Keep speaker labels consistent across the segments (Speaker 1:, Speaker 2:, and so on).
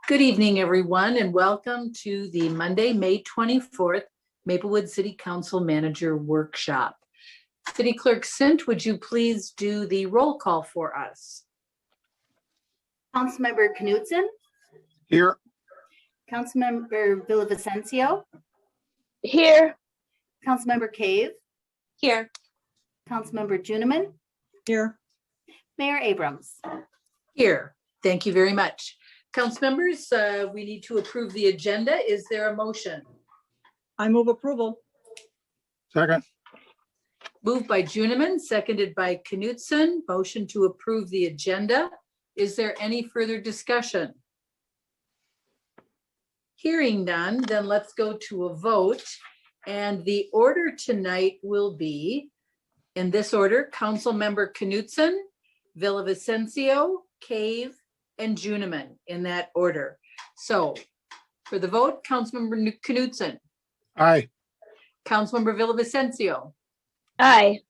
Speaker 1: Good evening, everyone, and welcome to the Monday, May 24th, Maplewood City Council Manager Workshop. City Clerk Sint, would you please do the roll call for us?
Speaker 2: Councilmember Knudsen.
Speaker 3: Here.
Speaker 2: Councilmember Villavicencio.
Speaker 4: Here.
Speaker 2: Councilmember Cave.
Speaker 4: Here.
Speaker 2: Councilmember Juniman.
Speaker 4: Here.
Speaker 2: Mayor Abrams.
Speaker 1: Here. Thank you very much. Council members, we need to approve the agenda. Is there a motion?
Speaker 4: I move approval.
Speaker 3: Second.
Speaker 1: Moved by Juniman, seconded by Knudsen. Motion to approve the agenda. Is there any further discussion? Hearing none, then let's go to a vote. And the order tonight will be, in this order, Councilmember Knudsen, Villavicencio, Cave, and Juniman, in that order. So for the vote, Councilmember Knudsen.
Speaker 3: Aye.
Speaker 1: Councilmember Villavicencio.
Speaker 4: Aye.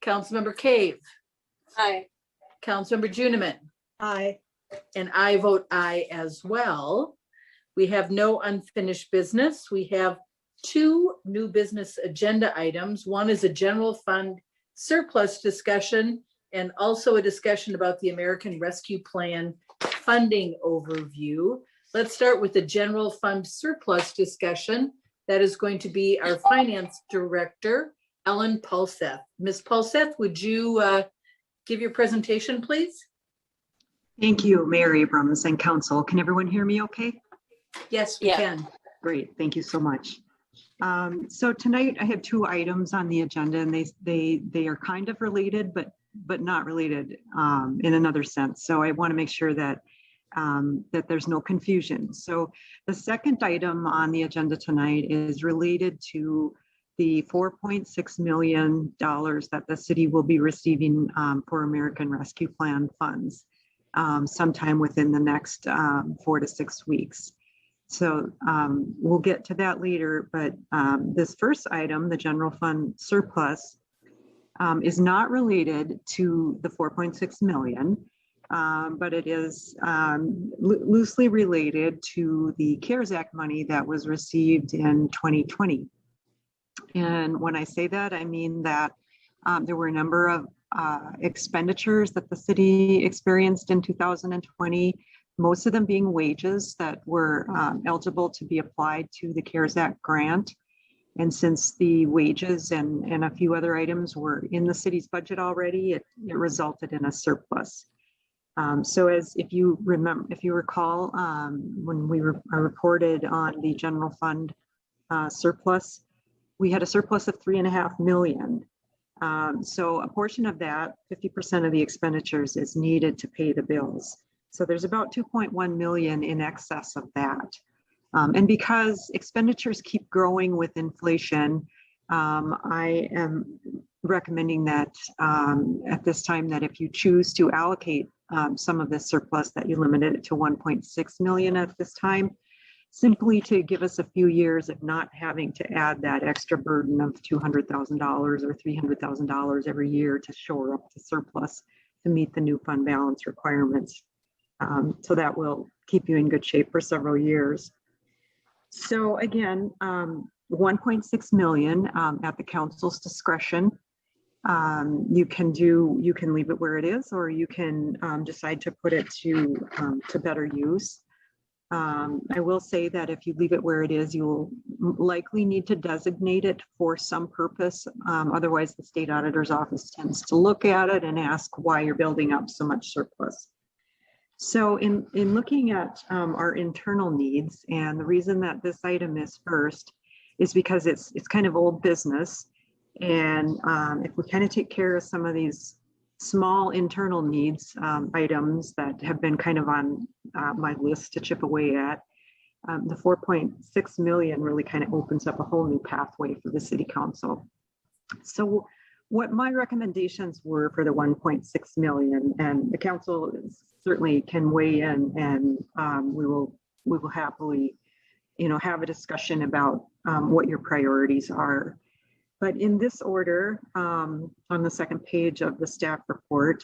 Speaker 1: Councilmember Cave.
Speaker 4: Aye.
Speaker 1: Councilmember Juniman.
Speaker 4: Aye.
Speaker 1: And I vote aye as well. We have no unfinished business. We have two new business agenda items. One is a general fund surplus discussion and also a discussion about the American Rescue Plan funding overview. Let's start with the general fund surplus discussion. That is going to be our finance director, Ellen Pulseth. Ms. Pulseth, would you give your presentation, please?
Speaker 5: Thank you, Mayor Abrams and Council. Can everyone hear me okay?
Speaker 1: Yes, we can.
Speaker 5: Great, thank you so much. So tonight I have two items on the agenda, and they are kind of related, but not related in another sense. So I want to make sure that that there's no confusion. So the second item on the agenda tonight is related to the $4.6 million that the city will be receiving for American Rescue Plan funds sometime within the next 4 to 6 weeks. So we'll get to that later, but this first item, the general fund surplus, is not related to the 4.6 million, but it is loosely related to the CARES Act money that was received in 2020. And when I say that, I mean that there were a number of expenditures that the city experienced in 2020, most of them being wages that were eligible to be applied to the CARES Act grant. And since the wages and a few other items were in the city's budget already, it resulted in a surplus. So as if you recall, when we reported on the general fund surplus, we had a surplus of $3.5 million. So a portion of that, 50% of the expenditures, is needed to pay the bills. So there's about 2.1 million in excess of that. And because expenditures keep growing with inflation, I am recommending that at this time that if you choose to allocate some of this surplus, that you limit it to 1.6 million at this time, simply to give us a few years of not having to add that extra burden of $200,000 or $300,000 every year to shore up the surplus to meet the new fund balance requirements. So that will keep you in good shape for several years. So again, 1.6 million at the council's discretion. You can leave it where it is, or you can decide to put it to better use. I will say that if you leave it where it is, you will likely need to designate it for some purpose. Otherwise, the state auditor's office tends to look at it and ask why you're building up so much surplus. So in looking at our internal needs, and the reason that this item is first is because it's kind of old business. And if we kind of take care of some of these small internal needs items that have been kind of on my list to chip away at, the 4.6 million really kind of opens up a whole new pathway for the city council. So what my recommendations were for the 1.6 million, and the council certainly can weigh in, and we will happily, have a discussion about what your priorities are. But in this order, on the second page of the staff report,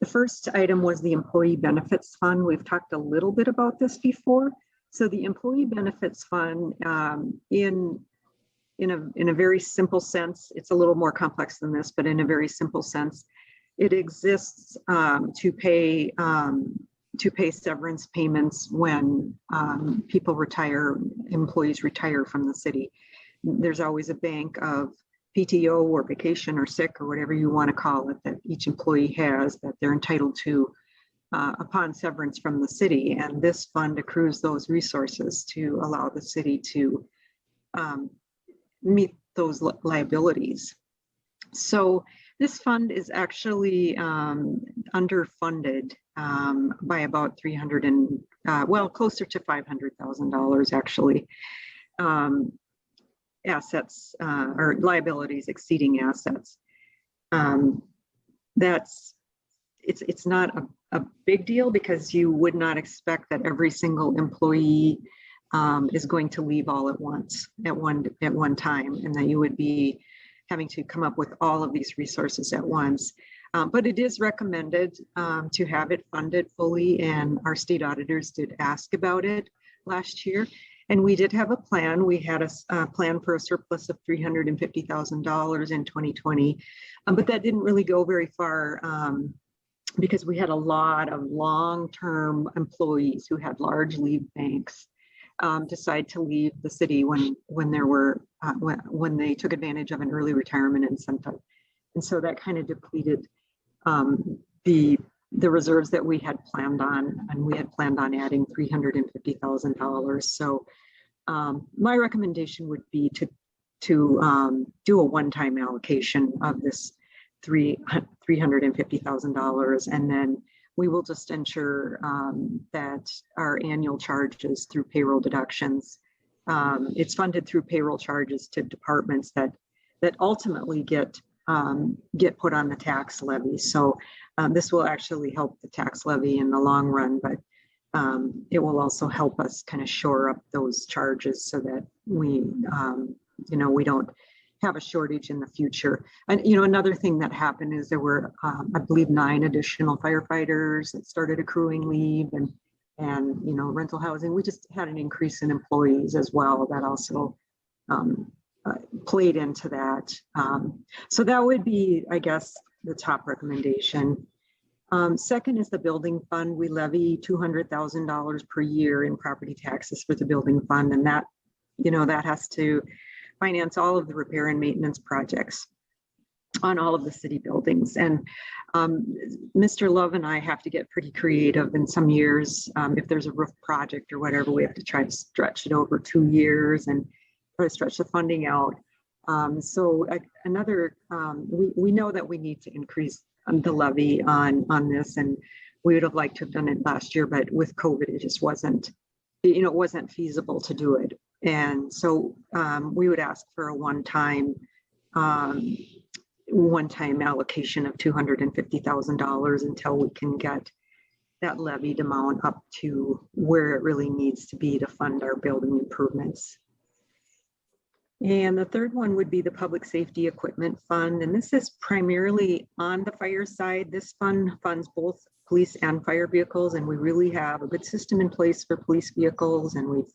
Speaker 5: The first item was the Employee Benefits Fund. We've talked a little bit about this before. So the Employee Benefits Fund, in a very simple sense, it's a little more complex than this, but in a very simple sense, it exists to pay severance payments when people retire, employees retire from the city. There's always a bank of PTO or vacation or sick or whatever you want to call it that each employee has that they're entitled to upon severance from the city. And this fund accrues those resources to allow the city to meet those liabilities. So this fund is actually underfunded by about closer to $500,000 actually. Assets or liabilities exceeding assets. It's not a big deal because you would not expect that every single employee is going to leave all at once at one time, and that you would be having to come up with all of these resources at once. But it is recommended to have it funded fully, and our state auditors did ask about it last year. And we did have a plan. We had a plan for a surplus of $350,000 in 2020, but that didn't really go very far because we had a lot of long-term employees who had large leave banks decide to leave the city when they took advantage of an early retirement incentive, and so that kind of depleted the reserves that we had planned on, and we had planned on adding $350,000. So my recommendation would be to do a one-time allocation of this $350,000, and then we will just ensure that our annual charges through payroll deductions, it's funded through payroll charges to departments that ultimately get put on the tax levy. So this will actually help the tax levy in the long run, but it will also help us kind of shore up those charges so that we don't have a shortage in the future. And another thing that happened is there were I believe 9 additional firefighters that started accruing leave, and rental housing. We just had an increase in employees as well that also played into that. So that would be, I guess, the top recommendation. Second is the building fund. We levy $200,000 per year in property taxes for the building fund, and that has to finance all of the repair and maintenance projects on all of the city buildings. And Mr. Love and I have to get pretty creative in some years. If there's a roof project or whatever, we have to try to stretch it over 2 years and try to stretch the funding out. We know that we need to increase the levy on this, and we would have liked to have done it last year, but with COVID, it just wasn't feasible to do it. And so we would ask for a one-time allocation of $250,000 until we can get that levied amount up to where it really needs to be to fund our building improvements. And the third one would be the Public Safety Equipment Fund. And this is primarily on the fire side. This fund funds both police and fire vehicles, and we really have a good system in place for police vehicles, and we've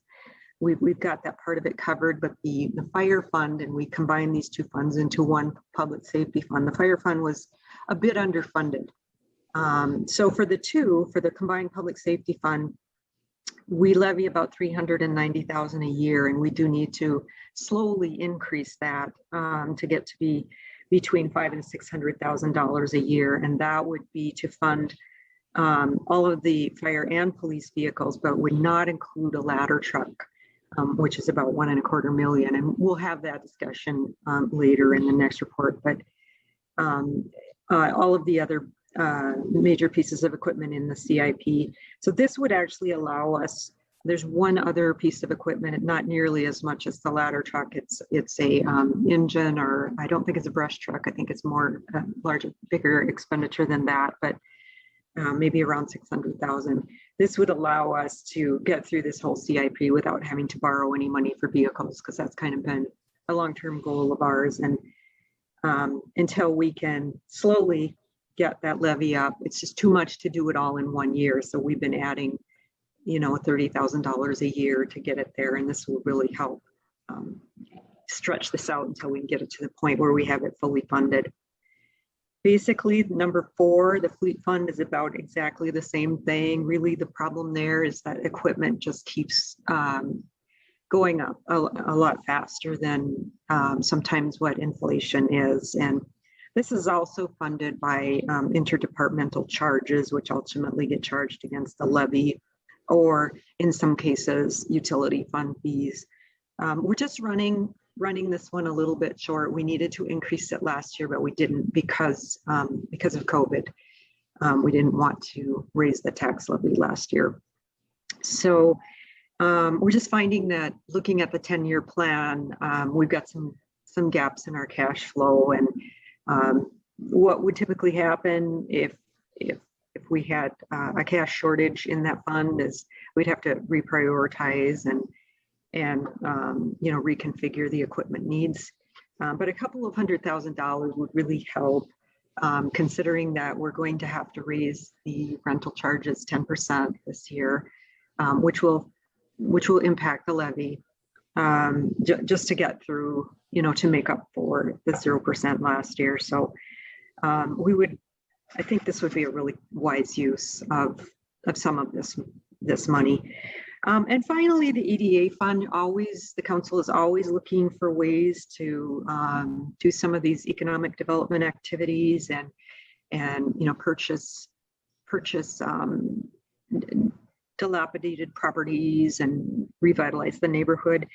Speaker 5: got that part of it covered. But the fire fund, and we combine these two funds into one public safety fund. The fire fund was a bit underfunded. So for the combined public safety fund, we levy about $390,000 a year, and we do need to slowly increase that to get to be between $500,000 and $600,000 a year, and that would be to fund all of the fire and police vehicles, but would not include a ladder truck, which is about $1.25 million, and we'll have that discussion later in the next report. But all of the other major pieces of equipment in the CIP. So this would actually allow us, there's one other piece of equipment, not nearly as much as the ladder truck. It's a engine, or I don't think it's a brush truck. I think it's more bigger expenditure than that, but maybe around $600,000. This would allow us to get through this whole CIP without having to borrow any money for vehicles, because that's kind of been a long-term goal of ours. And until we can slowly get that levy up. It's just too much to do it all in 1 year. So we've been adding, $30,000 a year to get it there. And this will really help stretch this out until we can get it to the point where we have it fully funded. Basically, number 4, the fleet fund is about exactly the same thing. Really, the problem there is that equipment just keeps going up a lot faster than sometimes what inflation is. And this is also funded by interdepartmental charges, which ultimately get charged against the levy, or in some cases, utility fund fees. We're just running this one a little bit short. We needed to increase it last year, but we didn't because of COVID. We didn't want to raise the tax levy last year. So we're just finding that looking at the 10-year plan, we've got some gaps in our cash flow. And what would typically happen if we had a cash shortage in that fund is we'd have to reprioritize and reconfigure the equipment needs. But a couple of $100,000 would really help, considering that we're going to have to raise the rental charges 10% this year, which will impact the levy, just to get through, to make up for the 0% last year. So I think this would be a really wise use of some of this money. And finally, the EDA fund, the council is always looking for ways to do some of these economic development activities and purchase dilapidated properties and revitalize the neighborhood.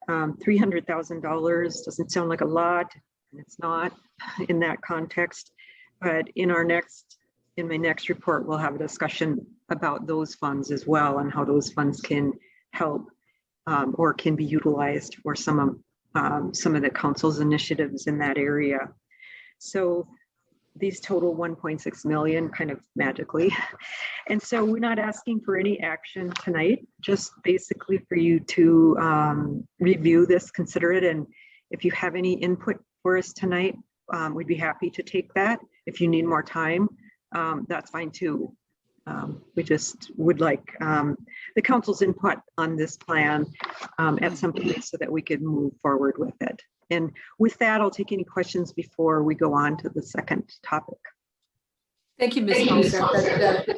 Speaker 5: $300,000 doesn't sound like a lot, and it's not in that context. But in my next report, we'll have a discussion about those funds as well and how those funds can help or can be utilized for some of the council's initiatives in that area. So these total 1.6 million kind of magically. And so we're not asking for any action tonight, just basically for you to review this, consider it. And if you have any input for us tonight, we'd be happy to take that. If you need more time, that's fine too. We just would like the council's input on this plan at some point so that we could move forward with it. And with that, I'll take any questions before we go on to the second topic.
Speaker 1: Thank you, Ms. Halseth.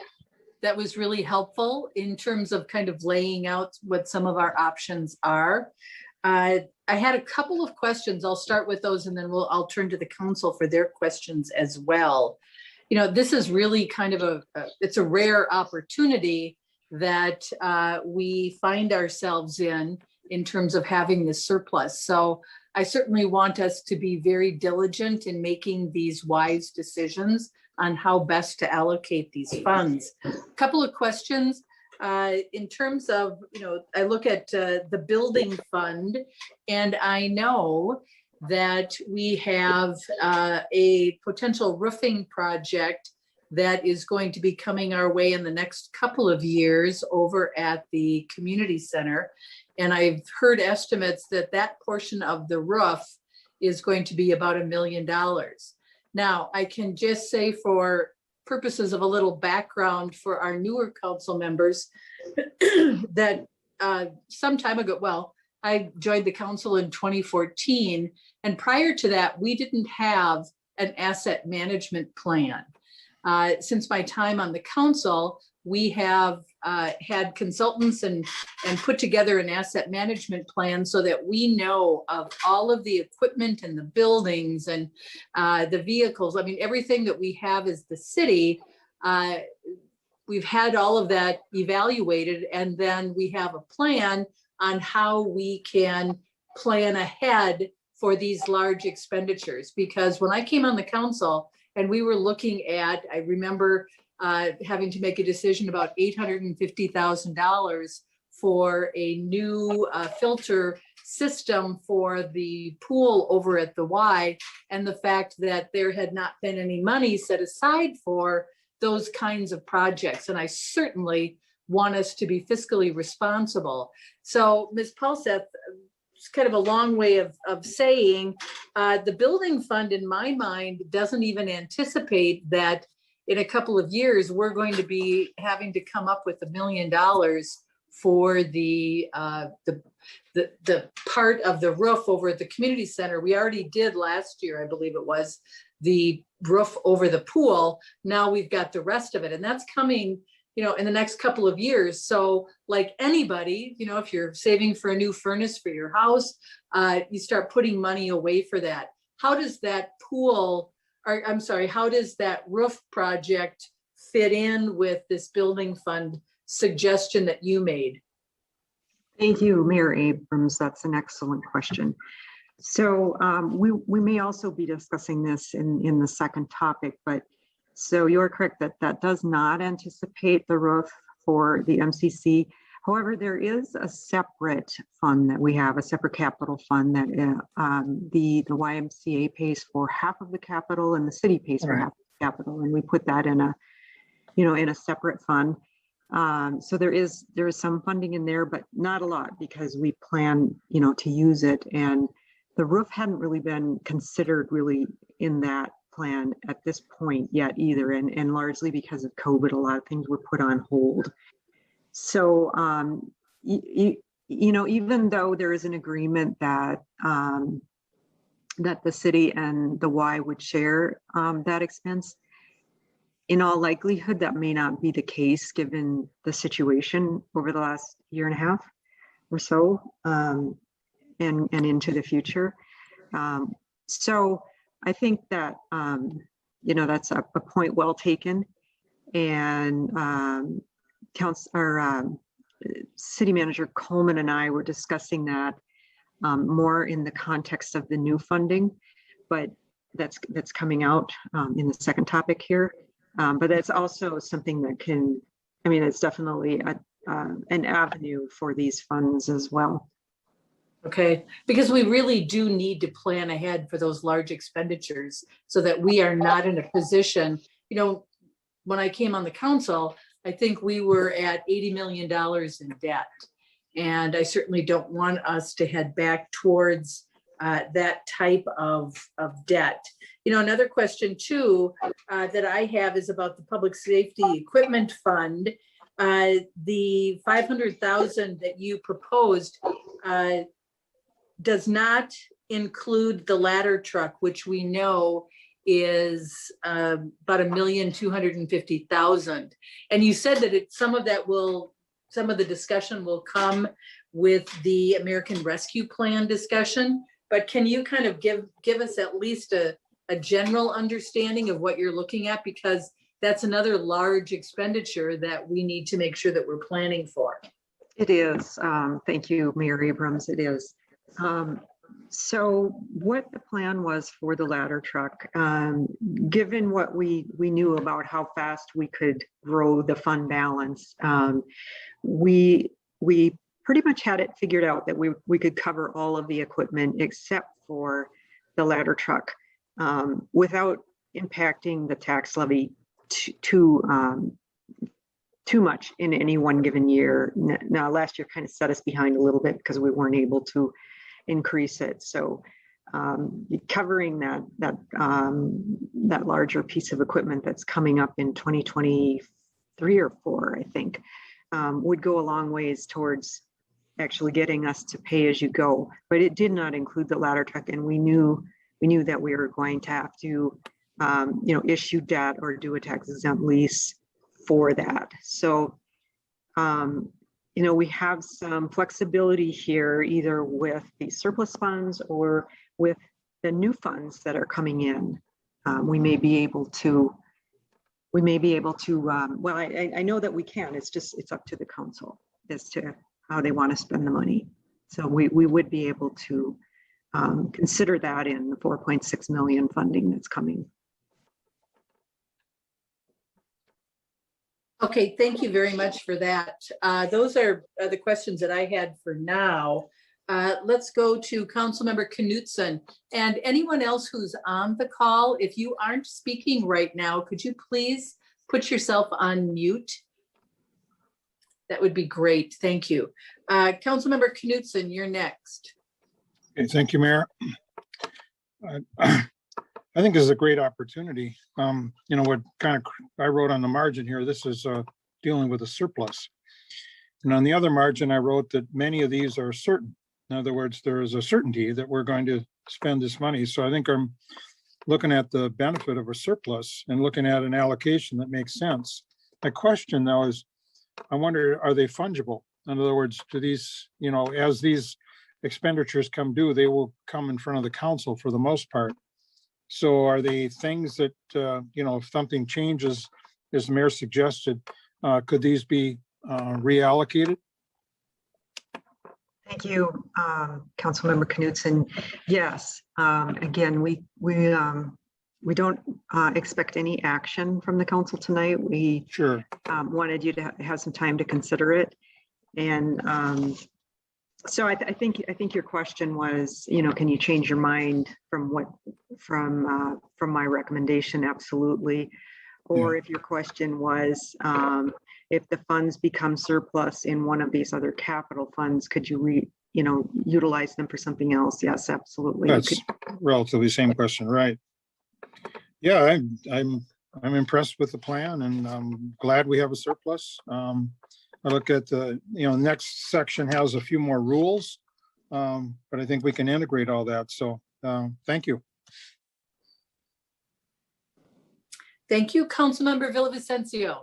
Speaker 1: That was really helpful in terms of kind of laying out what some of our options are. I had a couple of questions. I'll start with those and then I'll turn to the council for their questions as well. This is really kind of it's a rare opportunity that we find ourselves in terms of having this surplus. So I certainly want us to be very diligent in making these wise decisions on how best to allocate these funds. A couple of questions. In terms of, I look at the building fund, and I know that we have a potential roofing project that is going to be coming our way in the next couple of years over at the community center. And I've heard estimates that portion of the roof is going to be about $1 million. Now, I can just say for purposes of a little background for our newer council members that some time ago, I joined the council in 2014. And prior to that, we didn't have an asset management plan. Since my time on the council, we have had consultants and put together an asset management plan so that we know of all of the equipment and the buildings and the vehicles. I mean, everything that we have as the city, we've had all of that evaluated, and then we have a plan on how we can plan ahead for these large expenditures. Because when I came on the council and we were looking at, I remember having to make a decision about $850,000 for a new filter system for the pool over at the Y, and the fact that there had not been any money set aside for those kinds of projects. And I certainly want us to be fiscally responsible. So, Ms. Halseth, it's kind of a long way of saying, the building fund in my mind doesn't even anticipate that in a couple of years, we're going to be having to come up with $1 million for the part of the roof over at the community center. We already did last year, I believe it was, the roof over the pool. Now we've got the rest of it, and that's coming, in the next couple of years. So like anybody, if you're saving for a new furnace for your house, you start putting money away for that. How does that how does that roof project fit in with this building fund suggestion that you made?
Speaker 5: Thank you, Mayor Abrams. That's an excellent question. So we may also be discussing this in the second topic, but so you're correct that does not anticipate the roof for the MCC. However, there is a separate fund that we have, a separate capital fund that the YMCA pays for half of the capital and the city pays for half of the capital, and we put that in a separate fund. So there is some funding in there, but not a lot because we plan to use it, and the roof hadn't really been considered really in that plan at this point yet either, and largely because of COVID, a lot of things were put on hold. So even though there is an agreement that that the city and the Y would share that expense, in all likelihood that may not be the case given the situation over the last year and a half or so, and into the future. So I think that that's a point well taken, and City Manager Coleman and I were discussing that more in the context of the new funding, but that's coming out in the second topic here. But that's also something that it's definitely an avenue for these funds as well.
Speaker 1: Okay, because we really do need to plan ahead for those large expenditures so that we are not in a position, when I came on the council, I think we were at $80 million in debt. And I certainly don't want us to head back towards that type of debt. Another question too that I have is about the Public Safety Equipment Fund. The $500,000 that you proposed does not include the ladder truck, which we know is about $1,250,000. And you said that some of the discussion will come with the American Rescue Plan discussion, but can you kind of give us at least a general understanding of what you're looking at? Because that's another large expenditure that we need to make sure that we're planning for.
Speaker 5: It is. Thank you, Mayor Abrams. It is. So what the plan was for the ladder truck, given what we knew about how fast we could grow the fund balance, we pretty much had it figured out that we could cover all of the equipment except for the ladder truck without impacting the tax levy too much in any one given year. Now, last year kind of set us behind a little bit because we weren't able to increase it. So covering that larger piece of equipment that's coming up in 2023 or 4, I think, would go a long ways towards actually getting us to pay as you go. But it did not include the ladder truck, and we knew that we were going to have to issue debt or do a tax exempt lease for that. So we have some flexibility here, either with the surplus funds or with the new funds that are coming in. We may be able to, well, I know that we can, it's up to the council as to how they want to spend the money. So we would be able to consider that in the 4.6 million funding that's coming.
Speaker 1: Okay, thank you very much for that. Those are the questions that I had for now. Let's go to Councilmember Knutson, and anyone else who's on the call. If you aren't speaking right now, could you please put yourself on mute? That would be great. Thank you. Councilmember Knutson, you're next.
Speaker 3: Okay, thank you, Mayor. I think this is a great opportunity. What kind of, I wrote on the margin here, this is dealing with a surplus. And on the other margin, I wrote that many of these are certain. In other words, there is a certainty that we're going to spend this money. So I think I'm looking at the benefit of a surplus and looking at an allocation that makes sense. My question though is, I wonder, are they fungible? In other words, do these, as these expenditures come due, they will come in front of the council for the most part. So are they things that, if something changes, as the mayor suggested, could these be reallocated?
Speaker 5: Thank you, Councilmember Knudsen. Yes, again, we don't expect any action from the council tonight. We
Speaker 3: Sure.
Speaker 5: wanted you to have some time to consider it. And so I think your question was, can you change your mind from my recommendation? Absolutely. Or if your question was, if the funds become surplus in one of these other capital funds, could you utilize them for something else? Yes, absolutely.
Speaker 3: That's relatively same question, right? Yeah, I'm impressed with the plan, and I'm glad we have a surplus. I look at the, next section has a few more rules, but I think we can integrate all that. So thank you.
Speaker 1: Thank you, Councilmember Villavicencio.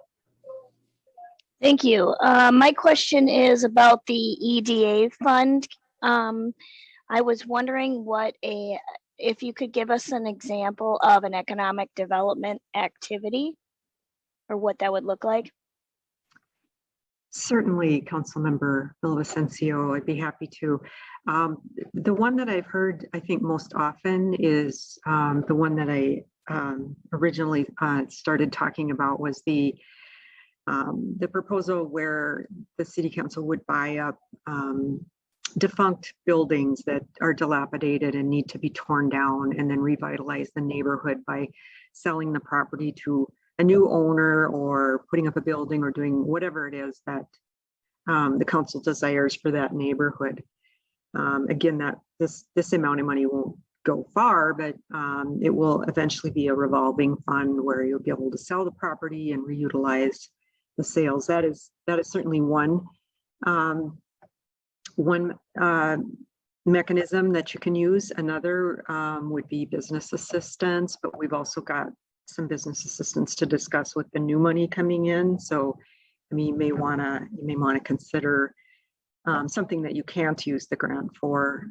Speaker 4: Thank you. My question is about the EDA fund. I was wondering if you could give us an example of an economic development activity or what that would look like.
Speaker 5: Certainly, Councilmember Villavicencio, I'd be happy to. The one that I've heard, I think, most often is the one that I originally started talking about was the proposal where the city council would buy up defunct buildings that are dilapidated and need to be torn down, and then revitalize the neighborhood by selling the property to a new owner or putting up a building or doing whatever it is that the council desires for that neighborhood. Again, that this amount of money won't go far, but it will eventually be a revolving fund where you'll be able to sell the property and reutilize the sales. That is certainly one mechanism that you can use. Another would be business assistance, but we've also got some business assistance to discuss with the new money coming in. So, you may want to consider something that you can't use the grant for.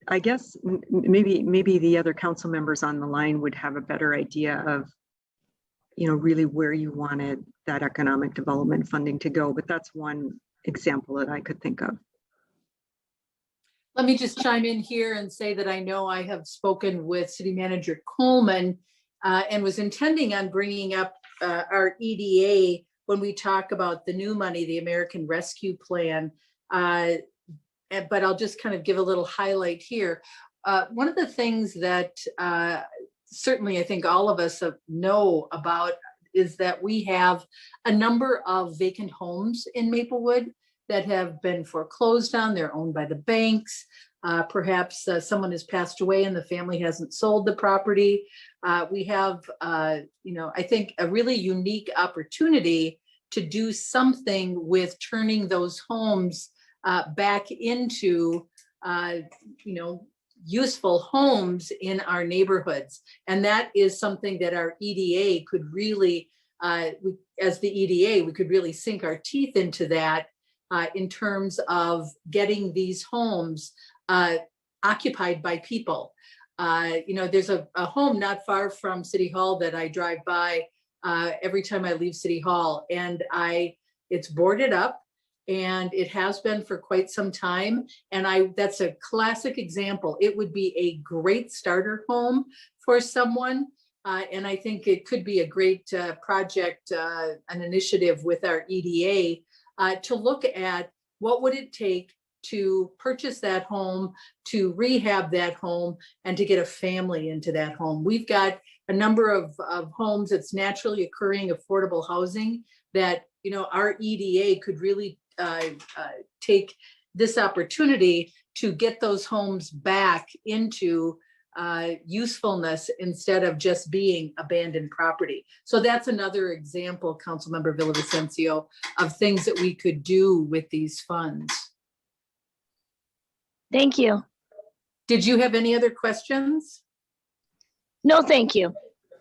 Speaker 5: I guess maybe the other council members on the line would have a better idea of, really where you wanted that economic development funding to go. But that's one example that I could think of.
Speaker 1: Let me just chime in here and say that I know I have spoken with City Manager Coleman and was intending on bringing up our EDA when we talk about the new money, the American Rescue Plan. But I'll just kind of give a little highlight here. One of the things that certainly I think all of us know about is that we have a number of vacant homes in Maplewood that have been foreclosed on. They're owned by the banks. Perhaps someone has passed away and the family hasn't sold the property. We have, I think a really unique opportunity to do something with turning those homes back into, useful homes in our neighborhoods. And that is something that our EDA could really, as the EDA, we could really sink our teeth into that in terms of getting these homes occupied by people. There's a home not far from City Hall that I drive by every time I leave City Hall, and it's boarded up. And it has been for quite some time. And that's a classic example. It would be a great starter home for someone. And I think it could be a great project, an initiative with our EDA to look at what would it take to purchase that home, to rehab that home, and to get a family into that home. We've got a number of homes that's naturally occurring affordable housing that our EDA could really take this opportunity to get those homes back into usefulness instead of just being abandoned property. So that's another example, Councilmember Villavicencio, of things that we could do with these funds.
Speaker 4: Thank you.
Speaker 1: Did you have any other questions?
Speaker 4: No, thank you.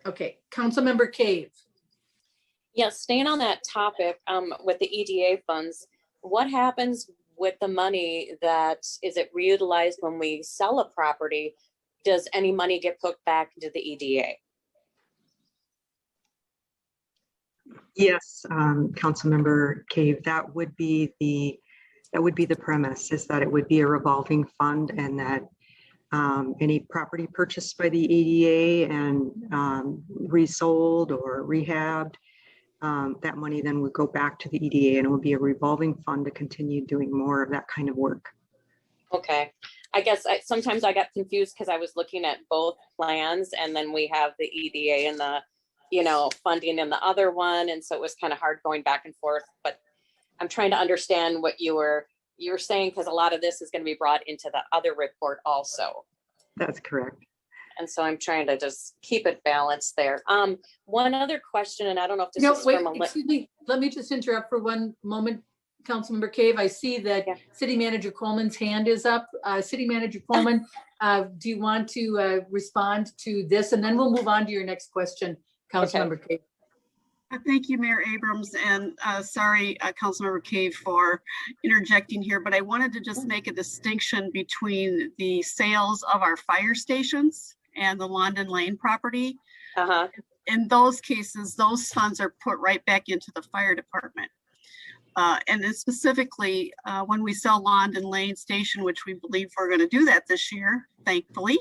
Speaker 1: Okay, Councilmember Cave.
Speaker 6: Yes, staying on that topic, with the EDA funds, what happens with the money that, is it reutilized when we sell a property? Does any money get put back into the EDA?
Speaker 5: Yes, Councilmember Cave, that would be the premise, is that it would be a revolving fund, and that any property purchased by the EDA and resold or rehabbed, that money then would go back to the EDA, and it would be a revolving fund to continue doing more of that kind of work.
Speaker 6: Okay, I guess sometimes I got confused because I was looking at both plans, and then we have the EDA and the, funding in the other one. And so it was kind of hard going back and forth, but I'm trying to understand what you're saying, because a lot of this is going to be brought into the other report also.
Speaker 5: That's correct.
Speaker 6: And so I'm trying to just keep it balanced there. One other question, and I don't know if this is
Speaker 1: Wait,
Speaker 6: from a
Speaker 1: excuse me. Let me just interrupt for one moment, Councilmember Cave. I see that City Manager Coleman's hand is up. City Manager Coleman, do you want to respond to this? And then we'll move on to your next question, Councilmember Cave.
Speaker 7: Thank you, Mayor Abrams, and sorry, Councilmember Cave, for interjecting here, but I wanted to just make a distinction between the sales of our fire stations and the London Lane property. In those cases, those funds are put right back into the fire department. And then specifically, when we sell London Lane Station, which we believe we're going to do that this year, thankfully,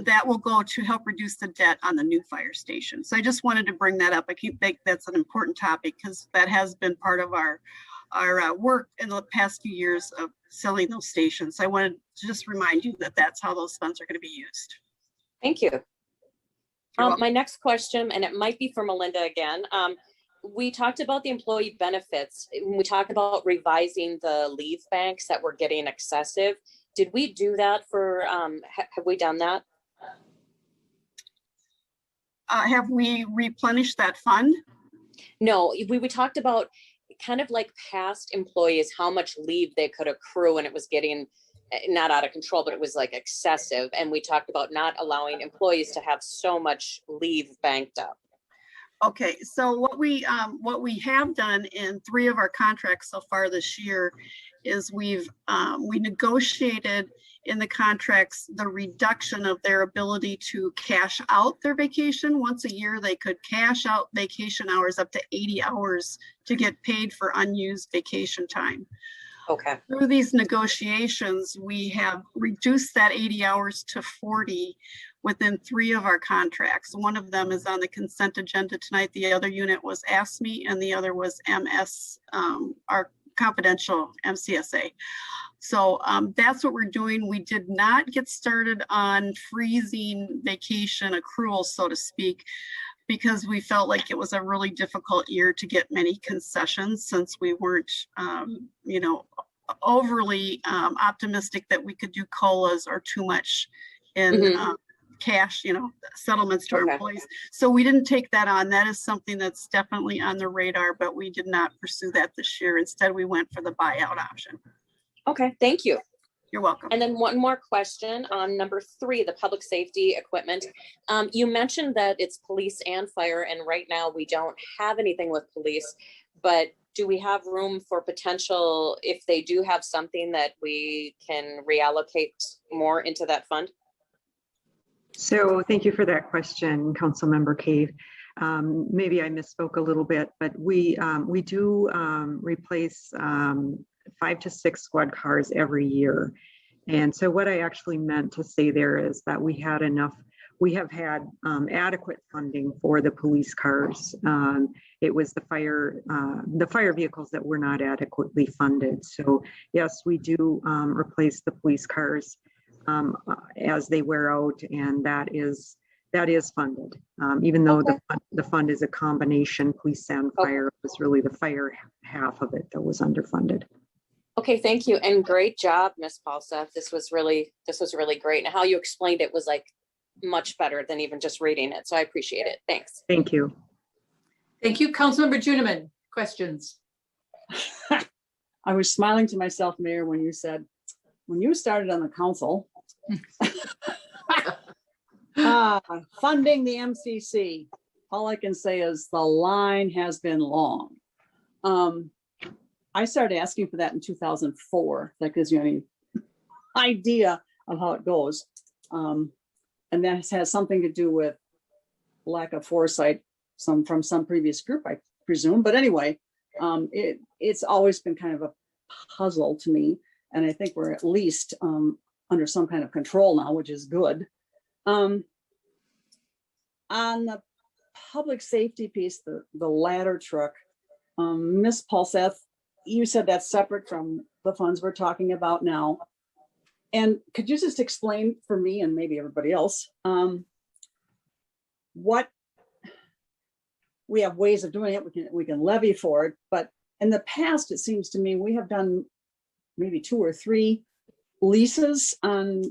Speaker 7: that will go to help reduce the debt on the new fire station. So I just wanted to bring that up. I think that's an important topic, because that has been part of our work in the past few years of selling those stations. So I wanted to just remind you that that's how those funds are going to be used.
Speaker 6: Thank you. My next question, and it might be for Melinda again. We talked about the employee benefits. We talked about revising the leave banks that were getting excessive. Did we do that for, have we done that?
Speaker 7: Have we replenished that fund?
Speaker 6: No, we talked about kind of like past employees, how much leave they could accrue, and it was getting not out of control, but it was like excessive. And we talked about not allowing employees to have so much leave banked up.
Speaker 7: Okay, so what we have done in 3 of our contracts so far this year is we negotiated in the contracts the reduction of their ability to cash out their vacation. Once a year, they could cash out vacation hours up to 80 hours to get paid for unused vacation time.
Speaker 6: Okay.
Speaker 7: Through these negotiations, we have reduced that 80 hours to 40 within 3 of our contracts. One of them is on the consent agenda tonight. The other unit was ASME, and the other was MS, our confidential MCSA. So that's what we're doing. We did not get started on freezing vacation accruals, so to speak, because we felt like it was a really difficult year to get many concessions, since we weren't, overly optimistic that we could do COLAs or too much in cash, settlements to our employees. So we didn't take that on. That is something that's definitely on the radar, but we did not pursue that this year. Instead, we went for the buyout option.
Speaker 6: Okay, thank you.
Speaker 7: You're welcome.
Speaker 6: And then one more question on number 3, the public safety equipment. You mentioned that it's police and fire, and right now we don't have anything with police, but do we have room for potential, if they do have something, that we can reallocate more into that fund?
Speaker 5: So thank you for that question, Councilmember Cave. Maybe I misspoke a little bit, but we do replace 5 to 6 squad cars every year. And so what I actually meant to say there is that we have had adequate funding for the police cars. It was the fire vehicles that were not adequately funded. So yes, we do replace the police cars as they wear out, and that is That is funded, even though the fund is a combination, police and fire. It was really the fire half of it that was underfunded.
Speaker 6: Okay, thank you. And great job, Ms. Paulseth. This was really great. And how you explained it was like much better than even just reading it. So I appreciate it. Thanks.
Speaker 5: Thank you.
Speaker 1: Thank you. Councilmember Juniman, questions?
Speaker 8: I was smiling to myself, Mayor, when you said, when you started on the council, funding the MCC, all I can say is the line has been long. I started asking for that in 2004. That gives you any idea of how it goes. And that has something to do with lack of foresight, from some previous group, I presume. But anyway, it's always been kind of a puzzle to me. And I think we're at least under some kind of control now, which is good. On the public safety piece, the ladder truck, Ms. Paulseth, you said that's separate from the funds we're talking about now. And could you just explain for me and maybe everybody else, what we have ways of doing it, we can levy for it, but in the past, it seems to me we have done maybe 2 or 3 leases on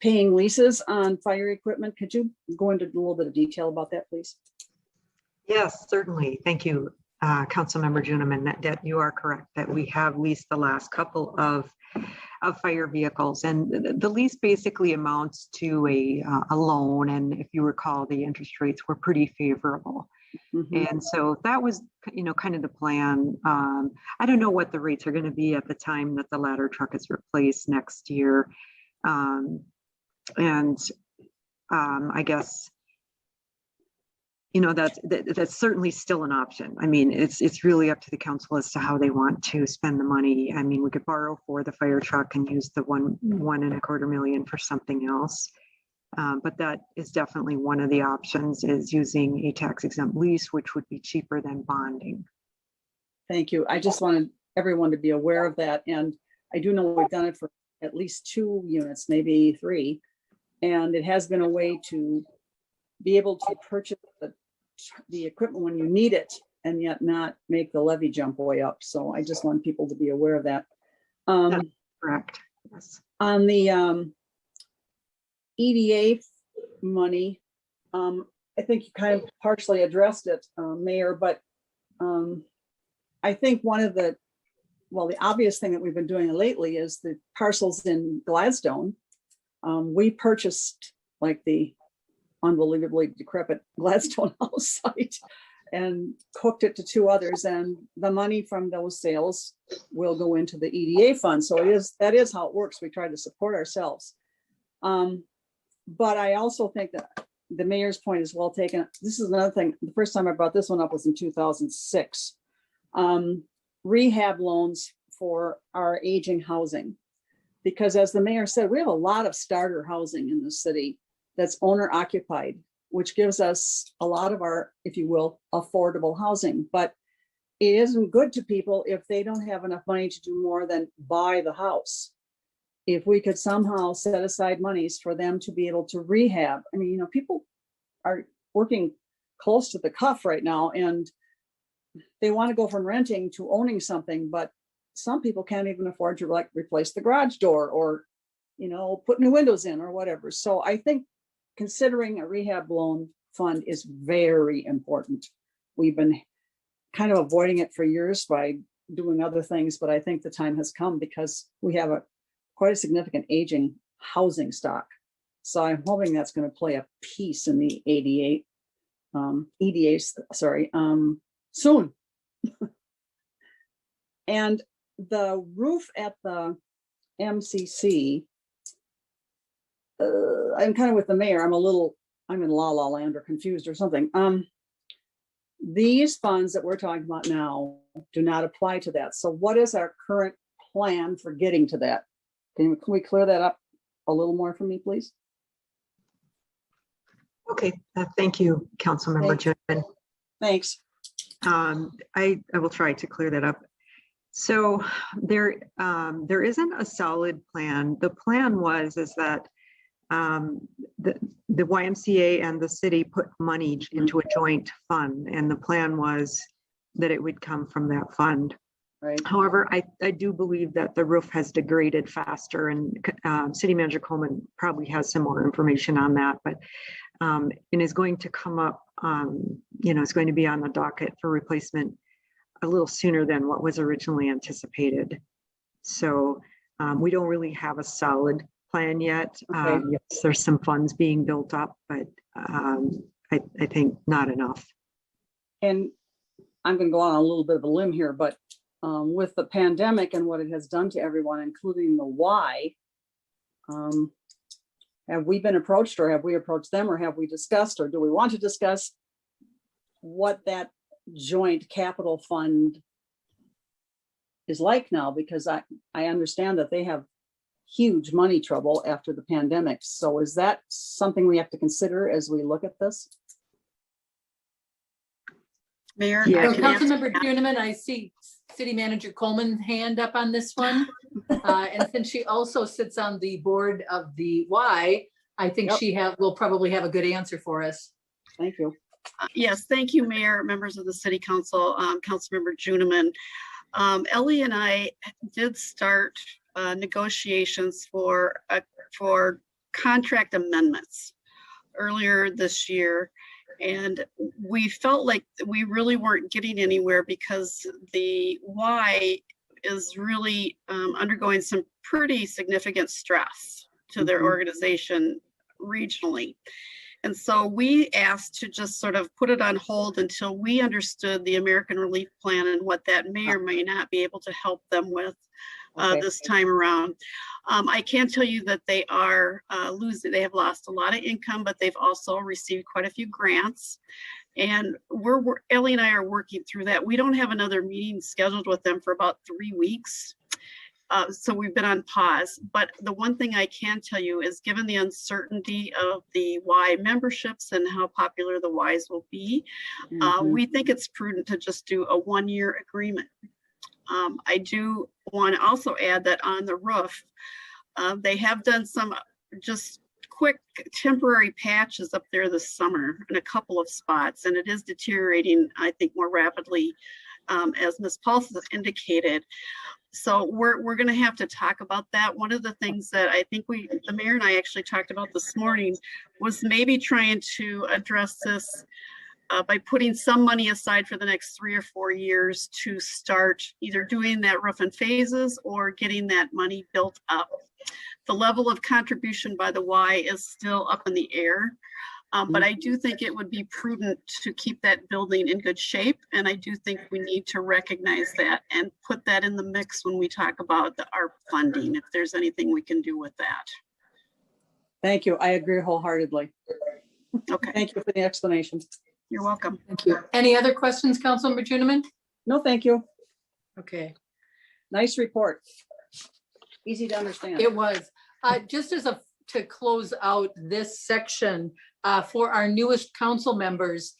Speaker 8: paying leases on fire equipment. Could you go into a little bit of detail about that, please?
Speaker 5: Yes, certainly. Thank you, Councilmember Juniman. That you are correct that we have leased the last couple of fire vehicles, and the lease basically amounts to a loan. And if you recall, the interest rates were pretty favorable. Mm-hmm. And so that was, kind of the plan. I don't know what the rates are going to be at the time that the ladder truck is replaced next year. I guess, that's certainly still an option. I mean, it's really up to the council as to how they want to spend the money. I mean, we could borrow for the fire truck and use the $1.25 million for something else. But that is definitely one of the options, is using a tax exempt lease, which would be cheaper than bonding.
Speaker 8: Thank you. I just wanted everyone to be aware of that. And I do know we've done it for at least 2 units, maybe 3. And it has been a way to be able to purchase the equipment when you need it and yet not make the levy jump way up. So I just want people to be aware of that.
Speaker 5: That's correct. Yes.
Speaker 8: On the EDA money, I think you kind of partially addressed it, Mayor, but I think one of the obvious thing that we've been doing lately is the parcels in Gladstone. We purchased like the unbelievably decrepit Gladstone house site and cooked it to 2 others, and the money from those sales will go into the EDA fund. So that is how it works. We try to support ourselves. But I also think that the mayor's point is well taken. This is another thing. The first time I brought this one up was in 2006. Rehab loans for our aging housing. Because as the mayor said, we have a lot of starter housing in the city that's owner occupied, which gives us a lot of our, if you will, affordable housing. But it isn't good to people if they don't have enough money to do more than buy the house. If we could somehow set aside monies for them to be able to rehab. I mean, people are working close to the cuff right now, and they want to go from renting to owning something, but some people can't even afford to replace the garage door or, put new windows in or whatever. So I think considering a rehab loan fund is very important. We've been kind of avoiding it for years by doing other things, but I think the time has come because we have quite a significant aging housing stock. So I'm hoping that's going to play a piece in the EDA soon. And the roof at the MCC, I'm kind of with the mayor. I'm in la la land or confused or something. These funds that we're talking about now do not apply to that. So what is our current plan for getting to that? Can we clear that up a little more for me, please?
Speaker 5: Okay, thank you, Councilmember Juniman.
Speaker 8: Thanks.
Speaker 5: I will try to clear that up. So there isn't a solid plan. The plan is that the YMCA and the city put money into a joint fund, and the plan was that it would come from that fund.
Speaker 8: Right.
Speaker 5: However, I do believe that the roof has degraded faster, and City Manager Coleman probably has some more information on that, but and is going to come up, it's going to be on the docket for replacement a little sooner than what was originally anticipated. So we don't really have a solid plan yet.
Speaker 8: Okay.
Speaker 5: Yes, there's some funds being built up, but I think not enough.
Speaker 8: And I'm going to go on a little bit of a limb here, but with the pandemic and what it has done to everyone, including the Y, have we been approached, or have we approached them, or have we discussed, or do we want to discuss what that joint capital fund is like now? Because I understand that they have huge money trouble after the pandemic. So is that something we have to consider as we look at this?
Speaker 7: Mayor?
Speaker 5: Yeah.
Speaker 7: I
Speaker 1: So
Speaker 7: can answer
Speaker 1: Councilmember
Speaker 7: that.
Speaker 1: Juniman, I see City Manager Coleman's hand up on this one. And since she also sits on the board of the Y, I think
Speaker 8: Yep.
Speaker 1: will probably have a good answer for us.
Speaker 8: Thank you.
Speaker 7: Yes, thank you, Mayor, members of the City Council, Councilmember Juniman. Ellie and I did start negotiations for contract amendments earlier this year. And we felt like we really weren't getting anywhere because the Y is really undergoing some pretty significant stress to their
Speaker 8: Mhm.
Speaker 7: organization regionally. And so we asked to just sort of put it on hold until we understood the American Relief Plan and what that may or may not be able to help them with
Speaker 8: Okay.
Speaker 7: this time around. I can tell you that they are losing, they have lost a lot of income, but they've also received quite a few grants. And Ellie and I are working through that. We don't have another meeting scheduled with them for about 3 weeks. So we've been on pause. But the one thing I can tell you is, given the uncertainty of the Y memberships and how popular the Ys will be,
Speaker 8: Mhm.
Speaker 7: we think it's prudent to just do a 1-year agreement. I do want to also add that on the roof, they have done some just quick temporary patches up there this summer in a couple of spots, and it is deteriorating, I think, more rapidly, as Ms. Paulson indicated. So we're going to have to talk about that. One of the things that I think the mayor and I actually talked about this morning was maybe trying to address this by putting some money aside for the next 3 or 4 years to start either doing that roof in phases or getting that money built up. The level of contribution by the Y is still up in the air, but I do think it would be prudent to keep that building in good shape. And I do think we need to recognize that and put that in the mix when we talk about our funding, if there's anything we can do with that.
Speaker 8: Thank you. I agree wholeheartedly.
Speaker 7: Okay,
Speaker 8: Thank you for the explanation.
Speaker 7: you're welcome.
Speaker 1: Thank you. Any other questions, Councilmember Juniman?
Speaker 8: No, thank you.
Speaker 1: Okay,
Speaker 8: Nice report. Easy to understand.
Speaker 1: it was. Just to close out this section, for our newest council members,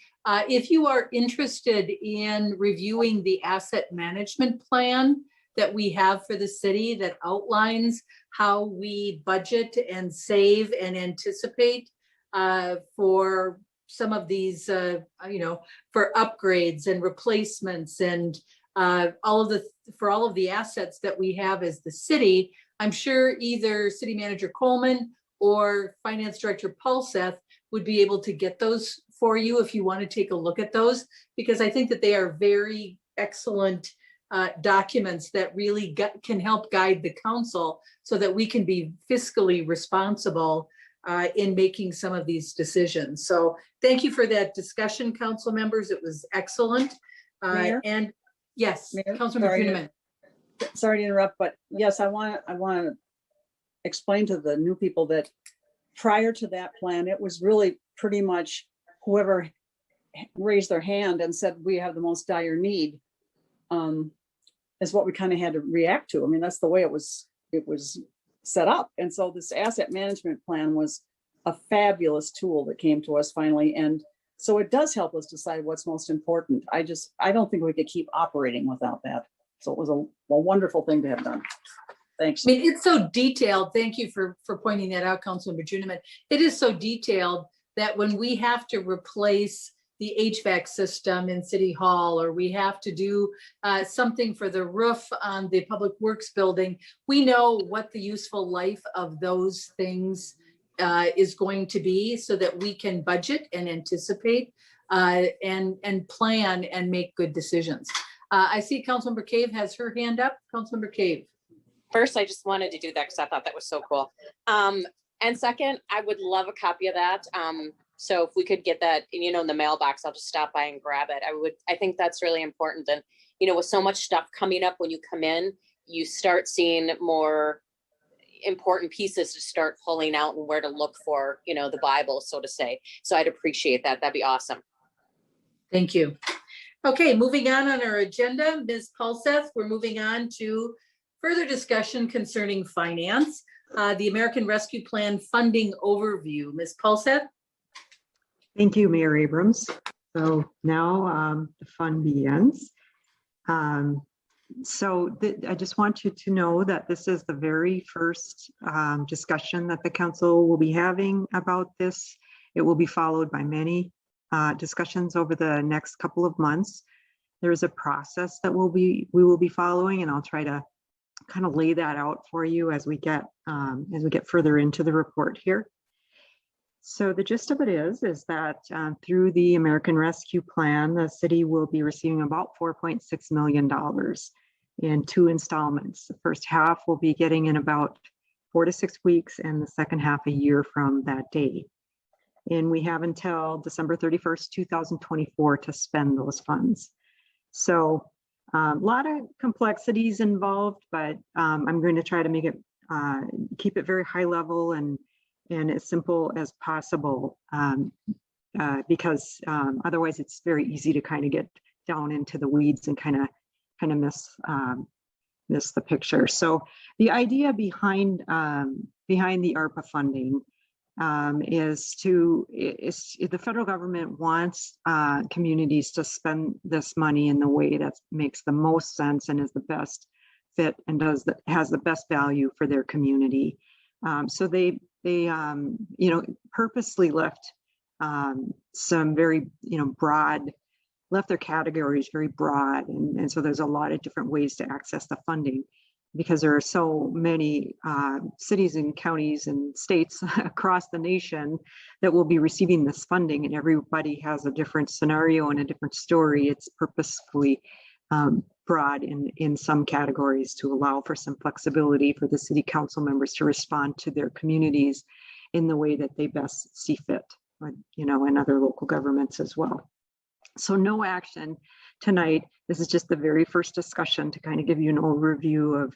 Speaker 1: if you are interested in reviewing the asset management plan that we have for the city that outlines how we budget and save and anticipate for some of these, for upgrades and replacements and for all of the assets that we have as the city, I'm sure either City Manager Coleman or Finance Director Paulseth would be able to get those for you if you want to take a look at those, because I think that they are very excellent documents that really can help guide the council so that we can be fiscally responsible in making some of these decisions. So thank you for that discussion, council members. It was excellent.
Speaker 8: Mayor?
Speaker 1: And yes,
Speaker 8: Mayor,
Speaker 1: Councilmember
Speaker 8: sorry to-
Speaker 1: Juniman.
Speaker 8: Sorry to interrupt, but yes, I want to explain to the new people that prior to that plan, it was really pretty much whoever raised their hand and said we have the most dire need is what we kind of had to react to. I mean, that's the way it was set up. And so this asset management plan was a fabulous tool that came to us finally. And so it does help us decide what's most important. I don't think we could keep operating without that. So it was a wonderful thing to have done. Thanks.
Speaker 1: I mean, it's so detailed. Thank you for pointing that out, Councilmember Juniman. It is so detailed that when we have to replace the HVAC system in City Hall, or we have to do something for the roof on the Public Works building, we know what the useful life of those things is going to be, so that we can budget and anticipate and plan and make good decisions. I see Councilmember Cave has her hand up. Councilmember Cave.
Speaker 6: First, I just wanted to do that because I thought that was so cool. And second, I would love a copy of that. So if we could get that, in the mailbox, I'll just stop by and grab it. I think that's really important. And, with so much stuff coming up when you come in, you start seeing more important pieces to start pulling out and where to look for, the Bible, so to say. So I'd appreciate that. That'd be awesome.
Speaker 1: Thank you. Okay, moving on our agenda, Ms. Paulseth, we're moving on to further discussion concerning finance, the American Rescue Plan funding overview. Ms. Paulseth?
Speaker 5: Thank you, Mayor Abrams. So now the fun begins. I just want you to know that this is the very first discussion that the council will be having about this. It will be followed by many discussions over the next couple of months. There is a process that we will be following, and I'll try to kind of lay that out for you as we get further into the report here. So the gist of it is that through the American Rescue Plan, the city will be receiving about $4.6 million in 2 installments. The first half will be getting in about 4 to 6 weeks, and the second half a year from that date. And we have until December 31st, 2024 to spend those funds. So a lot of complexities involved, but I'm going to try to make it, keep it very high level and as simple as possible, because otherwise it's very easy to kind of get down into the weeds and kind of miss the picture. So the idea behind the ARPA funding is the federal government wants communities to spend this money in the way that makes the most sense and is the best fit and has the best value for their community. So they purposely left some very broad, left their categories very broad, and so there's a lot of different ways to access the funding, because there are so many cities and counties and states across the nation that will be receiving this funding, and everybody has a different scenario and a different story. It's purposefully broad in some categories to allow for some flexibility for the city council members to respond to their communities in the way that they best see fit, and other local governments as well. So no action tonight. This is just the very first discussion to kind of give you an overview of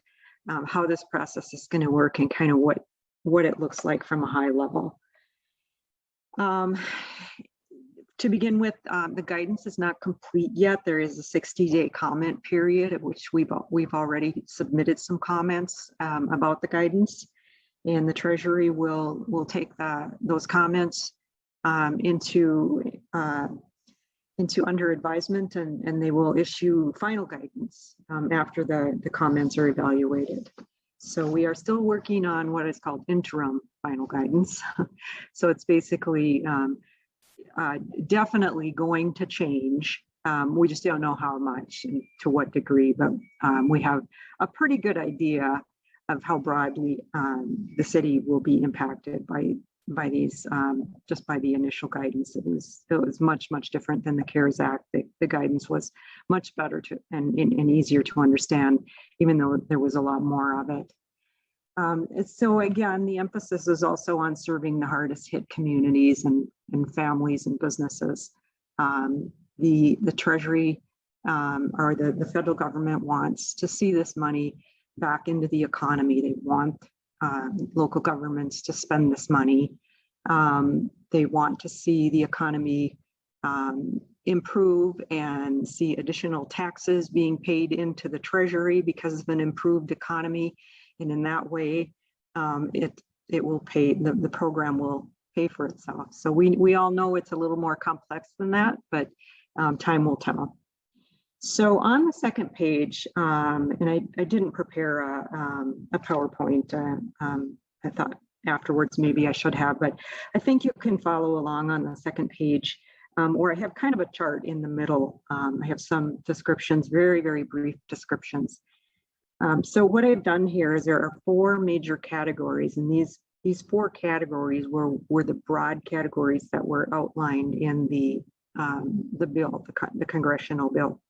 Speaker 5: how this process is going to work and kind of what it looks like from a high level. To begin with, the guidance is not complete yet. There is a 60-day comment period at which we've already submitted some comments about the guidance, and the Treasury will take those comments into under advisement, and they will issue final guidance after the comments are evaluated. So we are still working on what is called interim final guidance. So it's basically definitely going to change. We just don't know how much and to what degree, but we have a pretty good idea of how broadly the city will be impacted by these, just by the initial guidance. It was much different than the CARES Act. The guidance was much better and easier to understand, even though there was a lot more of it. So again, the emphasis is also on serving the hardest hit communities and families and businesses. The Treasury or the federal government wants to see this money back into the economy. They want local governments to spend this money. They want to see the economy improve and see additional taxes being paid into the Treasury because of an improved economy. And in that way, it will pay, the program will pay for itself. So we all know it's a little more complex than that, but time will tell. So on the second page, and I didn't prepare a PowerPoint. I thought afterwards maybe I should have, but I think you can follow along on the second page, where I have kind of a chart in the middle. I have some descriptions, very, very brief descriptions. So what I've done here is there are 4 major categories, and these 4 categories were the broad categories that were outlined in the bill, the congressional bill.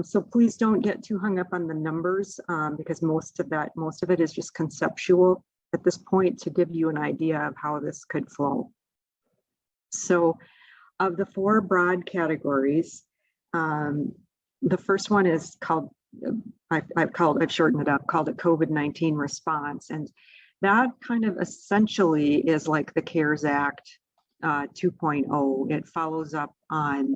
Speaker 5: So please don't get too hung up on the numbers, because most of it is just conceptual at this point to give you an idea of how this could flow. So of the 4 broad categories, the first one is called, I've shortened it up, called a COVID-19 response. And that kind of essentially is like the CARES Act 2.0. It follows up on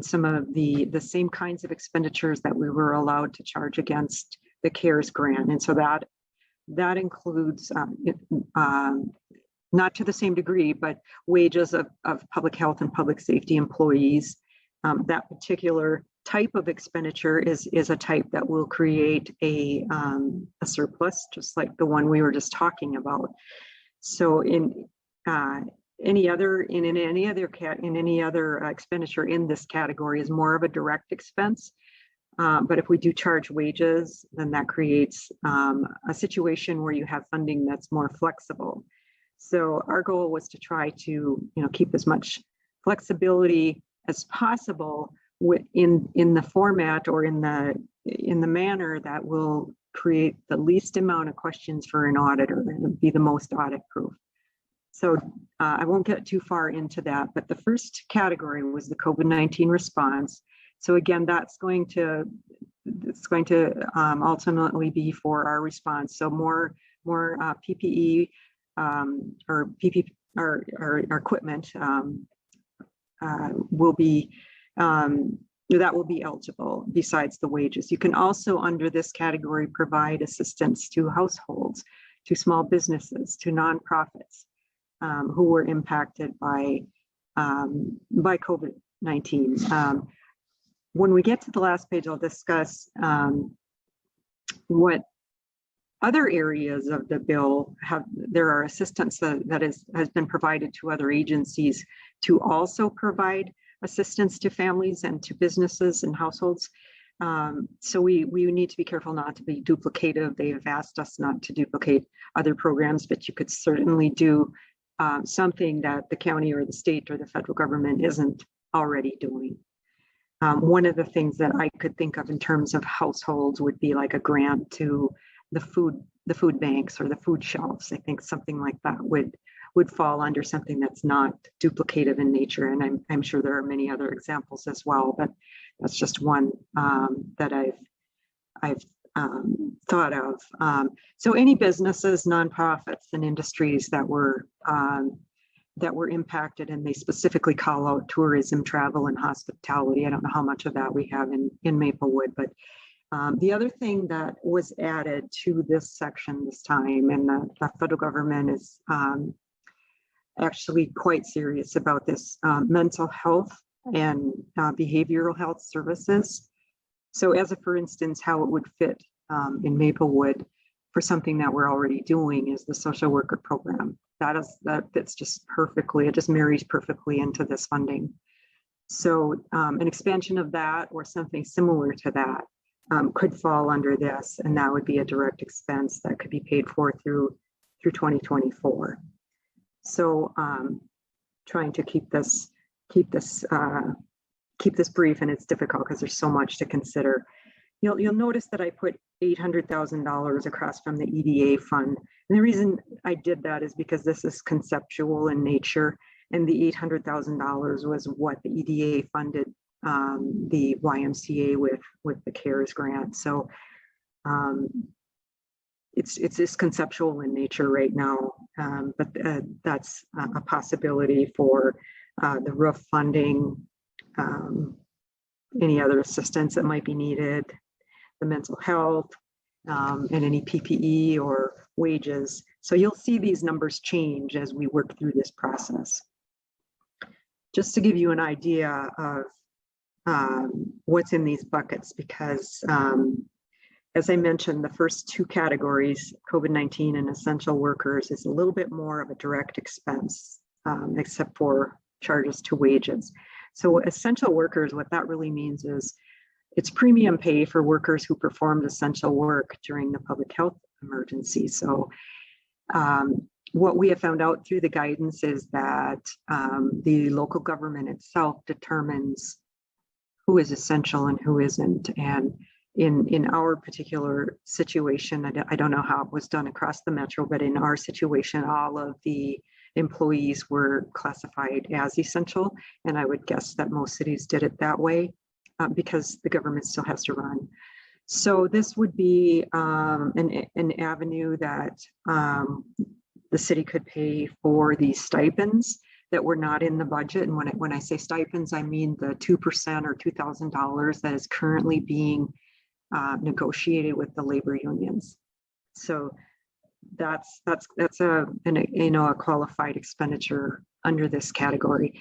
Speaker 5: some of the same kinds of expenditures that we were allowed to charge against the CARES grant. And so that includes, not to the same degree, but wages of public health and public safety employees. That particular type of expenditure is a type that will create a surplus, just like the one we were just talking about. So in any other expenditure in this category is more of a direct expense. But if we do charge wages, then that creates a situation where you have funding that's more flexible. So our goal was to try to, keep as much flexibility as possible in the format or in the manner that will create the least amount of questions for an auditor and be the most audit proof. So I won't get too far into that, but the first category was the COVID-19 response. So again, it's going to ultimately be for our response. So more PPE or equipment will be that will be eligible besides the wages. You can also, under this category, provide assistance to households, to small businesses, to nonprofits who were impacted by COVID-19. When we get to the last page, I'll discuss what other areas of the bill there are assistance that has been provided to other agencies to also provide assistance to families and to businesses and households. So we need to be careful not to be duplicative. They've asked us not to duplicate other programs, but you could certainly do something that the county or the state or the federal government isn't already doing. One of the things that I could think of in terms of households would be like a grant to the food banks or the food shelves. I think something like that would fall under something that's not duplicative in nature. And I'm sure there are many other examples as well, but that's just one that I've thought of. So any businesses, nonprofits, and industries that were impacted, and they specifically call out tourism, travel, and hospitality. I don't know how much of that we have in Maplewood, but the other thing that was added to this section this time, and the federal government is actually quite serious about this, mental health and behavioral health services. So as for instance, how it would fit in Maplewood for something that we're already doing is the social worker program. That fits just perfectly. It just marries perfectly into this funding. So an expansion of that or something similar to that could fall under this, and that would be a direct expense that could be paid for through 2024. So trying to keep this brief, and it's difficult because there's so much to consider. You'll notice that I put $800,000 across from the EDA fund. And the reason I did that is because this is conceptual in nature, and the $800,000 was what the EDA funded the YMCA with the CARES grant. So it's just conceptual in nature right now, but that's a possibility for the roof funding, any other assistance that might be needed, the mental health, and any PPE or wages. So you'll see these numbers change as we work through this process. Just to give you an idea of what's in these buckets, because as I mentioned, the first two categories, COVID-19 and essential workers, is a little bit more of a direct expense, except for charges to wages. So essential workers, what that really means is it's premium pay for workers who performed essential work during the public health emergency. So what we have found out through the guidance is that the local government itself determines who is essential and who isn't. And in our particular situation, I don't know how it was done across the metro, but in our situation, all of the employees were classified as essential. And I would guess that most cities did it that way because the government still has to run. So this would be an avenue that the city could pay for these stipends that were not in the budget. And when I say stipends, I mean the 2% or $2,000 that is currently being negotiated with the labor unions. So that's a qualified expenditure under this category.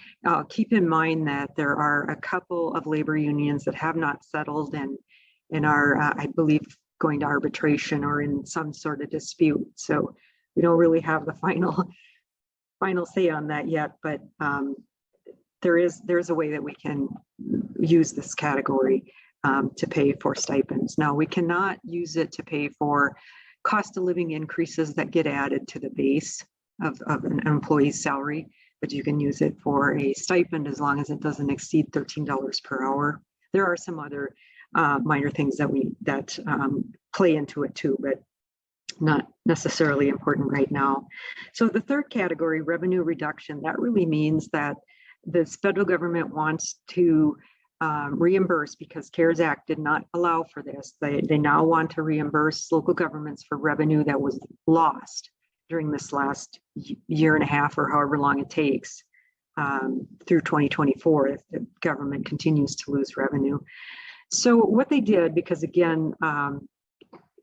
Speaker 5: Keep in mind that there are a couple of labor unions that have not settled and are, I believe, going to arbitration or in some sort of dispute. So we don't really have the final say on that yet, but there's a way that we can use this category to pay for stipends. Now, we cannot use it to pay for cost of living increases that get added to the base of an employee's salary, but you can use it for a stipend as long as it doesn't exceed $13 per hour. There are some other minor things that play into it too, but not necessarily important right now. So the third category, revenue reduction, that really means that the federal government wants to reimburse, because CARES Act did not allow for this. They now want to reimburse local governments for revenue that was lost during this last year and a half or however long it takes through 2024 if the government continues to lose revenue. So what they did, because again,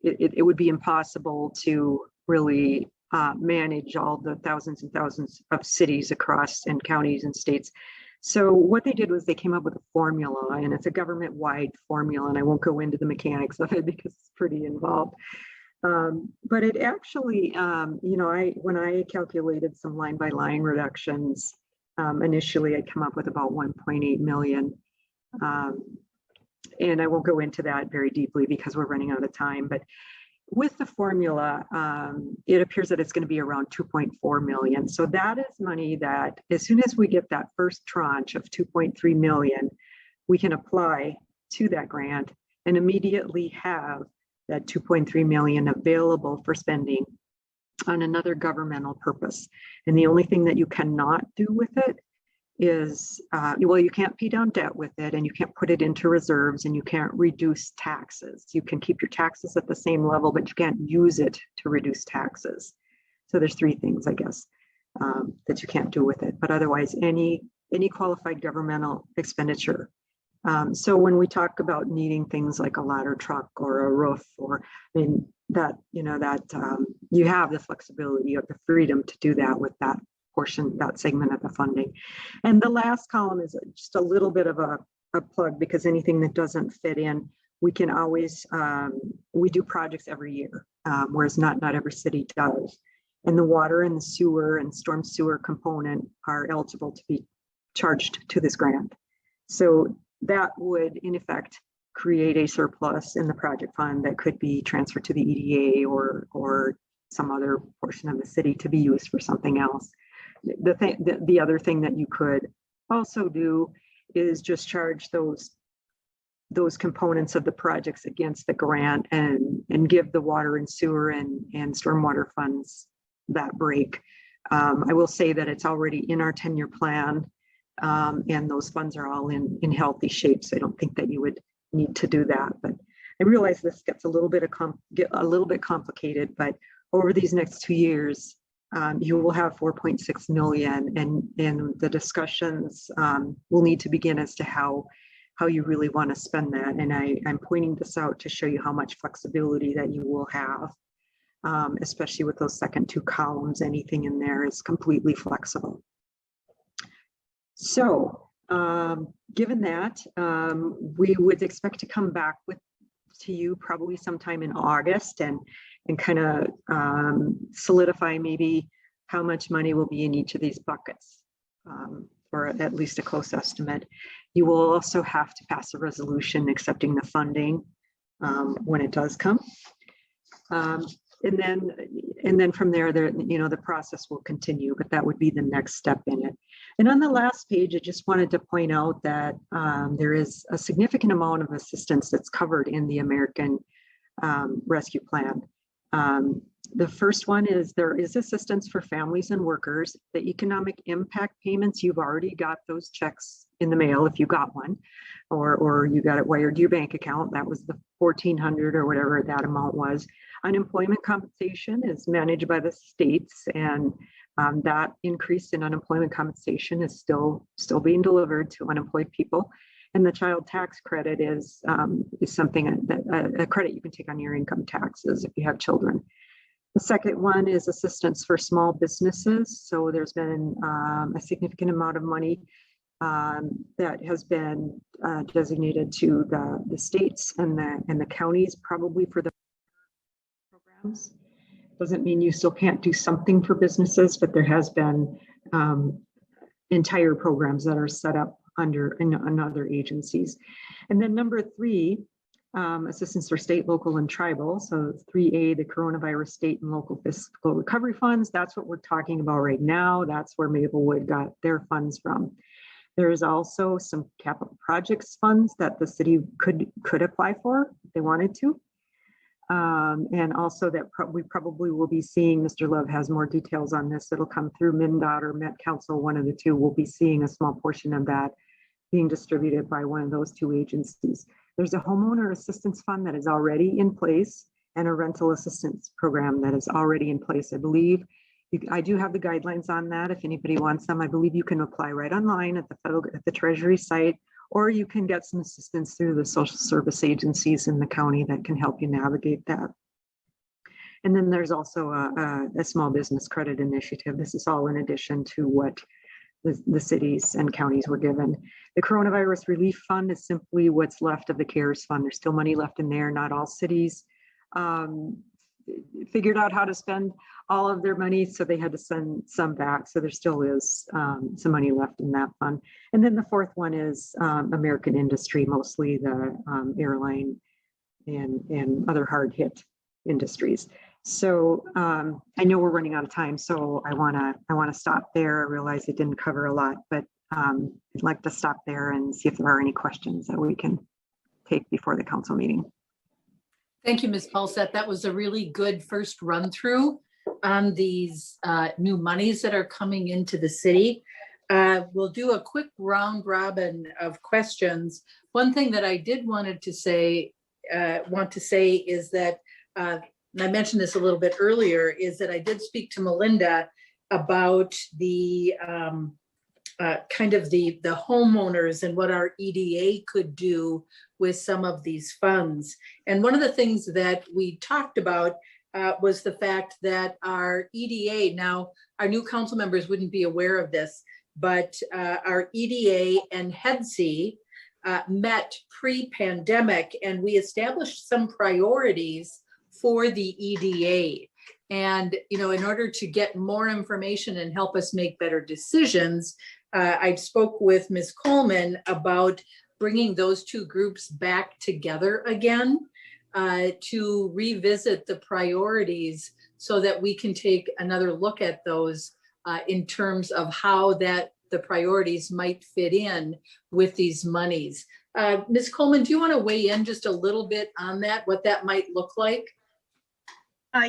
Speaker 5: it would be impossible to really manage all the thousands and thousands of cities across and counties and states. So what they did was they came up with a formula, and it's a government-wide formula, and I won't go into the mechanics of it because it's pretty involved. But it actually, when I calculated some line-by-line reductions, initially I'd come up with about 1.8 million. And I won't go into that very deeply because we're running out of time, but with the formula, it appears that it's going to be around 2.4 million. So that is money that as soon as we get that first tranche of 2.3 million, we can apply to that grant and immediately have that 2.3 million available for spending on another governmental purpose. And the only thing that you cannot do with it is, you can't pay down debt with it, and you can't put it into reserves, and you can't reduce taxes. You can keep your taxes at the same level, but you can't use it to reduce taxes. So there's three things, I guess, that you can't do with it. But otherwise, any qualified governmental expenditure. So when we talk about needing things like a ladder truck or a roof, you have the flexibility, you have the freedom to do that with that portion, that segment of the funding. And the last column is just a little bit of a plug, because anything that doesn't fit in, we can always, we do projects every year, whereas not every city does. And the water and the sewer and storm sewer component are eligible to be charged to this grant. So that would, in effect, create a surplus in the project fund that could be transferred to the EDA or some other portion of the city to be used for something else. The other thing that you could also do is just charge those components of the projects against the grant and give the water and sewer and stormwater funds that break. I will say that it's already in our 10-year plan, and those funds are all in healthy shape. So I don't think that you would need to do that. But I realize this gets a little bit complicated, but over these next 2 years, you will have 4.6 million, and the discussions will need to begin as to how you really want to spend that. And I'm pointing this out to show you how much flexibility that you will have, especially with those second two columns. Anything in there is completely flexible. So Given that, we would expect to come back to you probably sometime in August and kind of solidify maybe how much money will be in each of these buckets, or at least a close estimate. You will also have to pass a resolution accepting the funding when it does come. And then from there, the process will continue, but that would be the next step in it. And on the last page, I just wanted to point out that there is a significant amount of assistance that's covered in the American Rescue Plan. The first one is there is assistance for families and workers. The economic impact payments, you've already got those checks in the mail if you got one, or you got it wired to your bank account. That was the $1,400 or whatever that amount was. Unemployment compensation is managed by the states, and that increase in unemployment compensation is still being delivered to unemployed people. And the child tax credit is something that a credit you can take on your income taxes if you have children. The second one is assistance for small businesses. So there's been a significant amount of money that has been designated to the states and the counties, probably for the programs. Doesn't mean you still can't do something for businesses, but there has been entire programs that are set up in other agencies. And then number 3, assistance for state, local, and tribal. So 3A, the coronavirus state and local fiscal recovery funds. That's what we're talking about right now. That's where Maplewood got their funds from. There is also some capital projects funds that the city could apply for if they wanted to. And also that we probably will be seeing, Mr. Love has more details on this. It'll come through MnDOT or Met Council, one of the two. We'll be seeing a small portion of that being distributed by one of those two agencies. There's a homeowner assistance fund that is already in place and a rental assistance program that is already in place. I believe I do have the guidelines on that. If anybody wants them, I believe you can apply right online at the Treasury site, or you can get some assistance through the social service agencies in the county that can help you navigate that. And then there's also a small business credit initiative. This is all in addition to what the cities and counties were given. The coronavirus relief fund is simply what's left of the CARES fund. There's still money left in there. Not all cities figured out how to spend all of their money, so they had to send some back. So there still is some money left in that fund. And then the fourth one is American industry, mostly the airline and other hard hit industries. So I know we're running out of time, so I wanna stop there. I realize it didn't cover a lot, but I'd like to stop there and see if there are any questions that we can take before the council meeting.
Speaker 1: Thank you, Ms. Paulsett. That was a really good first run through on these new monies that are coming into the city. We'll do a quick round robin of questions. One thing that I did want to say is that, and I mentioned this a little bit earlier, is that I did speak to Melinda about the kind of the homeowners and what our EDA could do with some of these funds. And one of the things that we talked about was the fact that our EDA, now our new council members wouldn't be aware of this, but our EDA and HEDC met pre-pandemic, and we established some priorities for the EDA. And, you know, in order to get more information and help us make better decisions, I spoke with Ms. Coleman about bringing those two groups back together again to revisit the priorities so that we can take another look at those in terms of how the priorities might fit in with these monies. Ms. Coleman, do you want to weigh in just a little bit on that, what that might look like?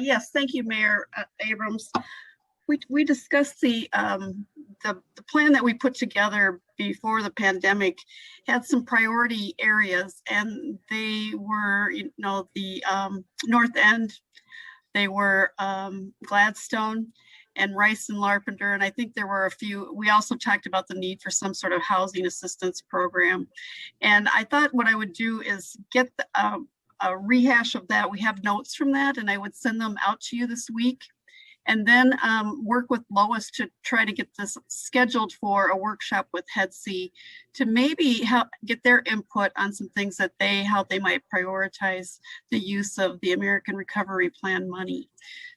Speaker 7: Yes, thank you, Mayor Abrams. We discussed the plan that we put together before the pandemic had some priority areas, and they were, you know, the North End, they were Gladstone and Rice and Larpenteur, and I think there were a few. We also talked about the need for some sort of housing assistance program, and I thought what I would do is get a rehash of that. We have notes from that, and I would send them out to you this week. And then work with Lois to try to get this scheduled for a workshop with HEDC to maybe help get their input on some things that how they might prioritize the use of the American Recovery Plan money.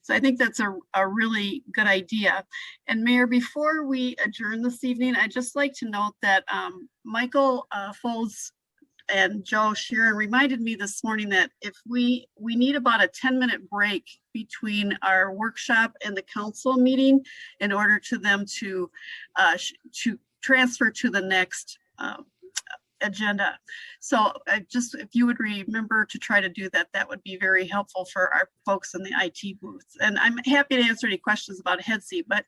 Speaker 7: So I think that's a really good idea. And Mayor, before we adjourn this evening, I'd just like to note that Michael Folds and Joe Sheeran reminded me this morning that if we need about a 10-minute break between our workshop and the council meeting in order to them to transfer to the next agenda. So just if you would remember to try to do that, that would be very helpful for our folks in the IT booths. And I'm happy to answer any questions about HEDC, but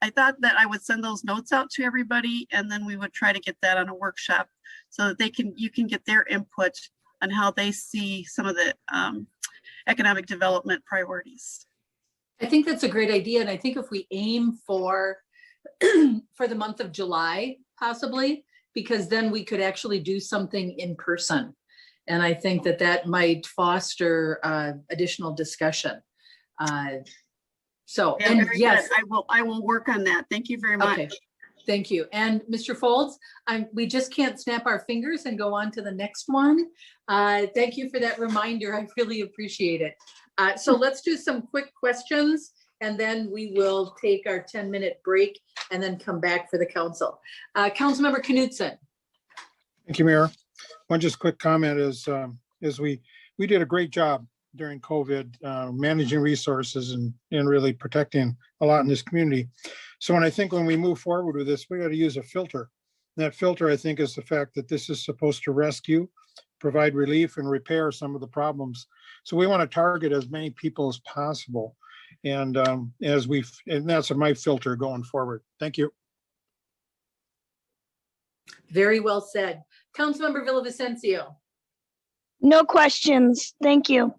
Speaker 7: I thought that I would send those notes out to everybody, and then we would try to get that on a workshop so that you can get their input on how they see some of the economic development priorities.
Speaker 1: I think that's a great idea. And I think if we aim for the month of July, possibly, because then we could actually do something in person. And I think that might foster additional discussion. So,
Speaker 7: Yeah,
Speaker 1: and yes,
Speaker 7: good. I will work on that. Thank you very much.
Speaker 1: Okay. Thank you. And Mr. Folds, we just can't snap our fingers and go on to the next one. Thank you for that reminder. I really appreciate it. So let's do some quick questions, and then we will take our 10-minute break and then come back for the council. Councilmember Knudsen.
Speaker 3: Thank you, Mayor. One just quick comment is we did a great job during COVID, managing resources and really protecting a lot in this community. So when we move forward with this, we got to use a filter. That filter, I think, is the fact that this is supposed to rescue, provide relief, and repair some of the problems. So we want to target as many people as possible. And and that's my filter going forward. Thank you.
Speaker 1: Very well said. Councilmember Villavicencio.
Speaker 4: No questions. Thank you.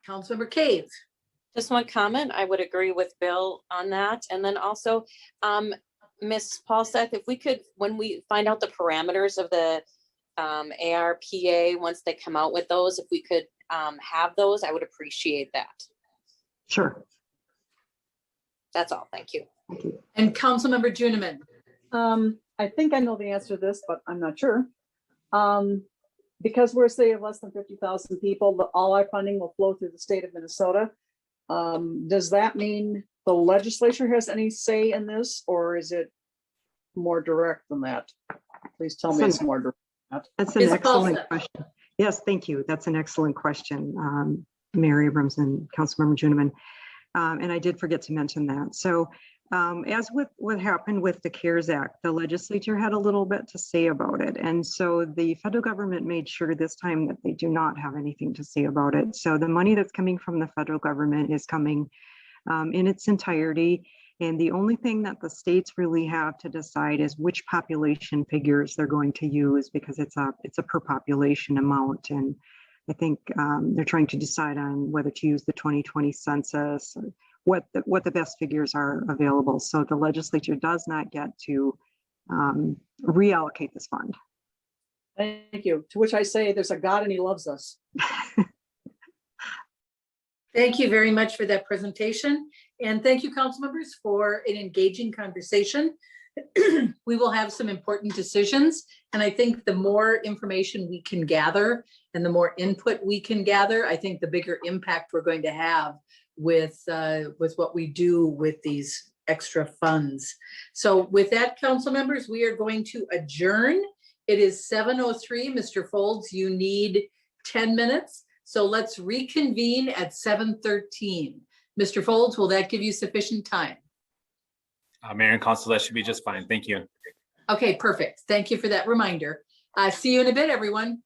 Speaker 1: Councilmember Cave.
Speaker 6: Just one comment. I would agree with Bill on that. And then also, Ms. Paulseth, if we could, when we find out the parameters of the ARPA, once they come out with those, if we could have those, I would appreciate that.
Speaker 5: Sure.
Speaker 6: That's all. Thank you.
Speaker 5: Thank you.
Speaker 1: And Councilmember Juniman.
Speaker 8: I think I know the answer to this, but I'm not sure. Because we're a city of less than 50,000 people, all our funding will flow through the state of Minnesota. Does that mean the legislature has any say in this, or is it more direct than that? Please tell me it's more direct than that.
Speaker 5: That's an excellent question. Yes, thank you. That's an excellent question, Mayor Abrams and Councilmember Juniman. And I did forget to mention that. So as with what happened with the CARES Act, the legislature had a little bit to say about it. And so the federal government made sure this time that they do not have anything to say about it. So the money that's coming from the federal government is coming in its entirety. And the only thing that the states really have to decide is which population figures they're going to use, because it's a per population amount. And I think they're trying to decide on whether to use the 2020 census or what the best figures are available. So the legislature does not get to reallocate this fund.
Speaker 8: Thank you. To which I say there's a God and he loves us.
Speaker 1: Thank you very much for that presentation. And thank you, council members, for an engaging conversation. We will have some important decisions. And I think the more information we can gather and the more input we can gather, I think the bigger impact we're going to have with what we do with these extra funds. So with that, council members, we are going to adjourn. It is 7:03. Mr. Folds, you need 10 minutes. So let's reconvene at 7:13. Mr. Folds, will that give you sufficient time?
Speaker 9: Mayor and Council, that should be just fine. Thank you.
Speaker 1: Okay, perfect. Thank you for that reminder. See you in a bit, everyone.